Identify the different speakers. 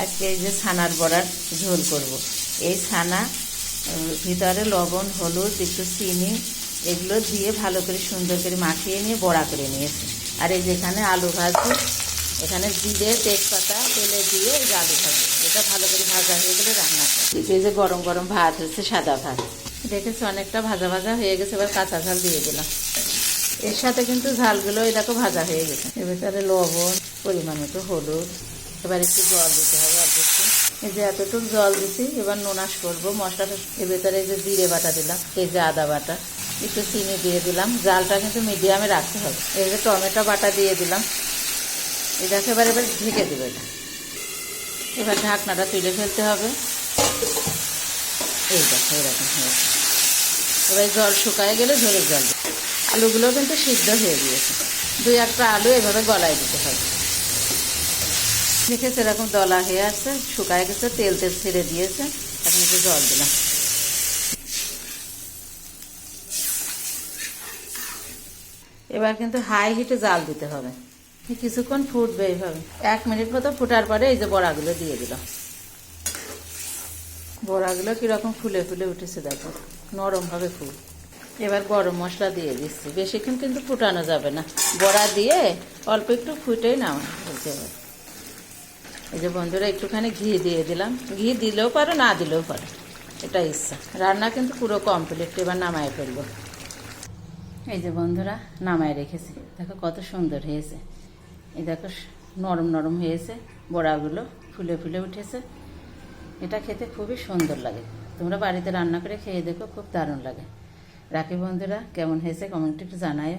Speaker 1: আজকে এই যে ছানার বড়ার ঝোল করব। এই ছানা ভিতরে লবণ, হলুদ, একটু চিনি এগুলো দিয়ে ভালো করে সুন্দর করে মাখিয়ে নিয়ে বড়া করে নিয়েছি। আর এই যেখানে আলু ভাজি, এখানে জিরে, তেজপাতা তেলে দিয়ে এই যে আলু ভাজি, এটা ভালো করে ভাজা হয়ে গেলে রান্না করব। এই যে গরম গরম ভাত হচ্ছে, সাদা ভাত দেখেছি অনেকটা ভাজা ভাজা হয়ে গেছে। এবার কাঁচা ঝাল দিয়ে দিলাম। এর সাথে কিন্তু ঝালগুলো এই দেখো ভাজা হয়ে গেছে। এর ভিতরে লবণ, পরিমাণ মতো হলুদ, এবার একটু জল দিতে হবে অল্প একটু। এই যে এতটুকু জল দিচ্ছি। এবার নোনাশ করবো মশলাটা। এর ভেতরে এই যে জিরে বাটা দিলাম, এই যে আদা বাটা, একটু চিনি দিয়ে দিলাম। জালটা কিন্তু মিডিয়ামে রাখতে হবে। এই যে টমেটো বাটা দিয়ে দিলাম। এই দেখো এবার ঢেকে দেবে এটা। এবার ঢাকনাটা তুলে ফেলতে হবে। এই দেখো এরকম হয়েছে। এবার জল শুকায় গেলে ঝোলের জল দেবে। আলুগুলো কিন্তু সিদ্ধ হয়ে গিয়েছে। 2-1টা আলু এভাবে গলায় দিতে হবে। দেখেছে এরকম দলা হয়ে আসছে, শুকায় গেছে, তেল ছেড়ে দিয়েছে। এখন একটু জল দিলাম। এবার কিন্তু হাই হিটে জাল দিতে হবে। কিছুক্ষণ ফুটবে এইভাবে। 1 মিনিট মতো ফুটার পরে এই যে বড়াগুলো দিয়ে দিলাম। বড়াগুলো কীরকম ফুলে ফুলে উঠেছে দেখো, নরম হবে খুব। এবার গরম মশলা দিয়ে দিচ্ছি। বেশিক্ষণ কিন্তু ফুটানো যাবে না। বড়া দিয়ে অল্প একটু ফুটেই নামানো হতে হবে। এই যে বন্ধুরা একটুখানি ঘি দিয়ে দিলাম। ঘি দিলেও পারো, না দিলেও পারো, এটা ইচ্ছা। রান্না কিন্তু পুরো কমপ্লিট। এবার নামায় ফেলবো। এই যে বন্ধুরা নামায় রেখেছি। দেখো কত সুন্দর হয়েছে। এই দেখো নরম নরম হয়েছে, বড়াগুলো ফুলে ফুলে উঠেছে। এটা খেতে খুবই সুন্দর লাগে। তোমরা বাড়িতে রান্না করে খেয়ে দেখো, খুব দারুণ লাগে। রাখি বন্ধুরা, কেমন হয়েছে কমেন্টে একটু জানায়।